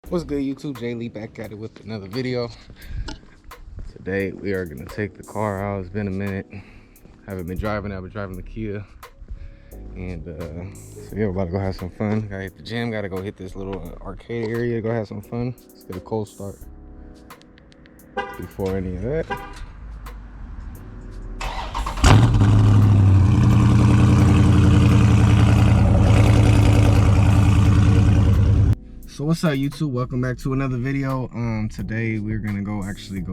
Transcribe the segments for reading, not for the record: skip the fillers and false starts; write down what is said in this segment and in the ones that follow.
What's good, YouTube? Jay Lee back at it with another video. Today we are gonna take the car out. It's been a minute. Haven't been driving. I've been driving the Kia, and so yeah, we're about to go have some fun. Gotta hit the gym. Gotta go hit this little arcade area to go have some fun. Let's get a cold start before any of that. So what's up, YouTube? Welcome back to another video. Today we're gonna go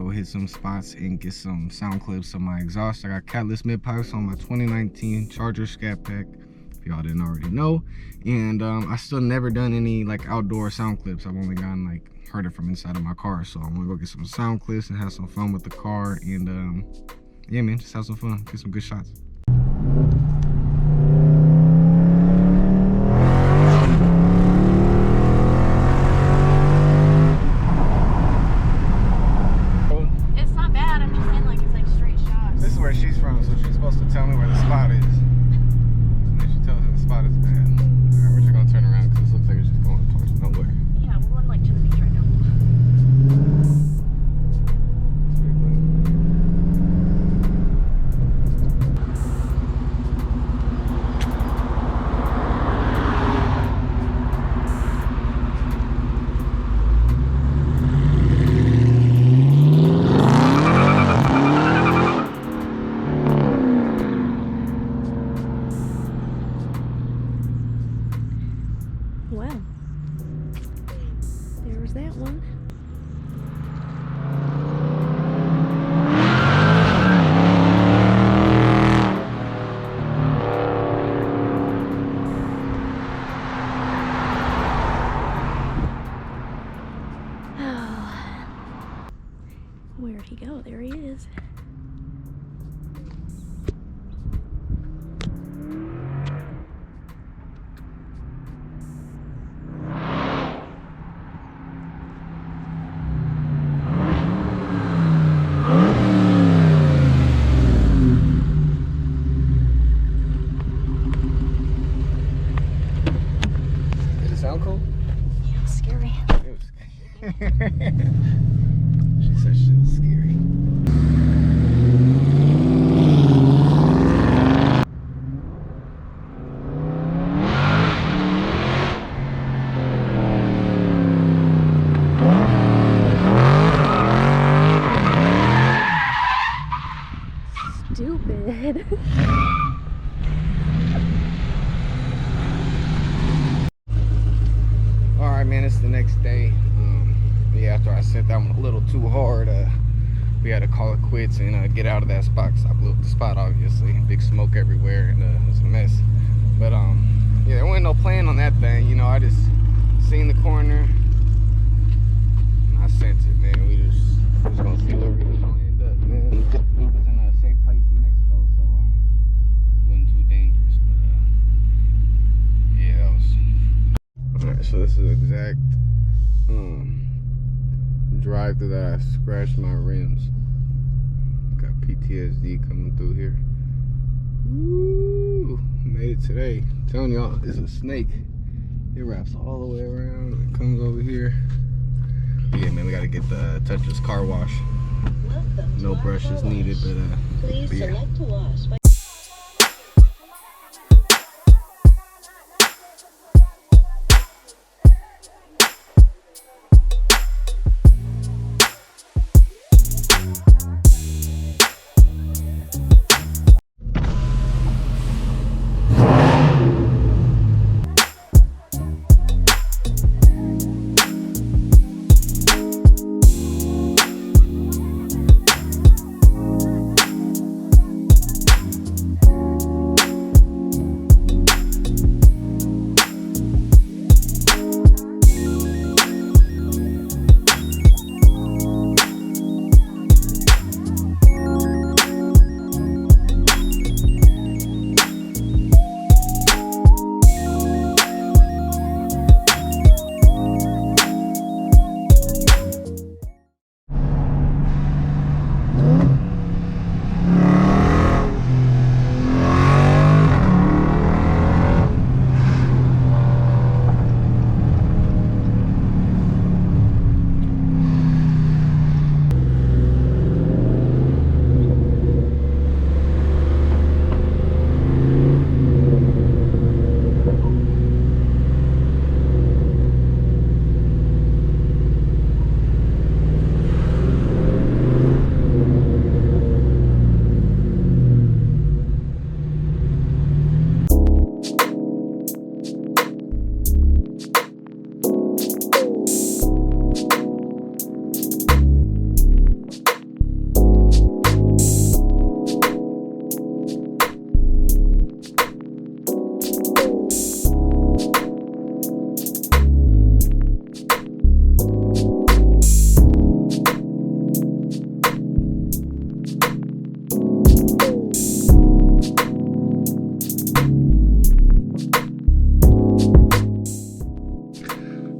hit some spots and get some sound clips of my exhaust. I got Catless mid-pipes on my 2019 Charger SCATPACK, if y'all didn't already know. And I still never done any like outdoor sound clips. I've only heard it from inside of my car. So I'm gonna go get some sound clips and have some fun with the car. And yeah, man, just have some fun, get some good shots. She's from, so she's supposed to tell me where the spot is. And if she tells me the spot is bad, alright, we're just gonna turn around because this looks like it's just going towards nowhere. Yeah, we're going like to the beach right now. Well, there's that one. Oh, where'd he go? There he is. Sound cool? Yeah, it was scary. It was scary. She said shit was scary. Stupid. Alright, man, it's the next day. Yeah, after I sent that one a little too hard, we had to call it quits and get out of that spot because I blew up the spot, obviously. Big smoke everywhere, and it was a mess. But yeah, there wasn't no plan on that thing. You know, I just seen the corner and I sent it, man. We just gonna see where we was gonna end up, man. We was in a safe place in Mexico, so it wasn't too dangerous. But yeah, that was. Alright, so this is the exact drive through that I scratched my rims. Got PTSD coming through here. Woo! Made it today. I'm telling y'all, it's a snake. It wraps all the way around and it comes over here. Yeah, man, we gotta get the touchless car wash. No brushes needed, but Please yeah. select to wash.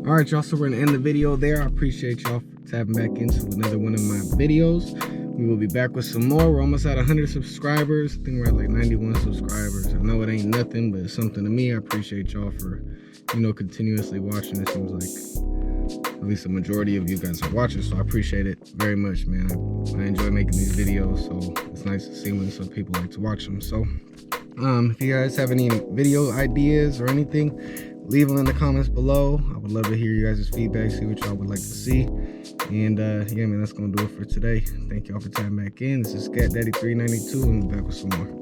All right, y'all, so we're gonna end the video there. I appreciate y'all for tapping back into another one of my videos. We will be back with some more. We're almost at 100 subscribers. I think we're at like 91 subscribers. I know it ain't nothing, but it's something to me. I appreciate y'all for, continuously watching. It seems like at least the majority of you guys are watching, so I appreciate it very much, man. I enjoy making these videos, so it's nice to see when some people like to watch them. So if you guys have any video ideas or anything, leave them in the comments below. I would love to hear you guys' feedback, see what y'all would like to see. And yeah, man, that's gonna do it for today. Thank y'all for tapping back in. This is Scat Daddy 392, and we'll be back with some more.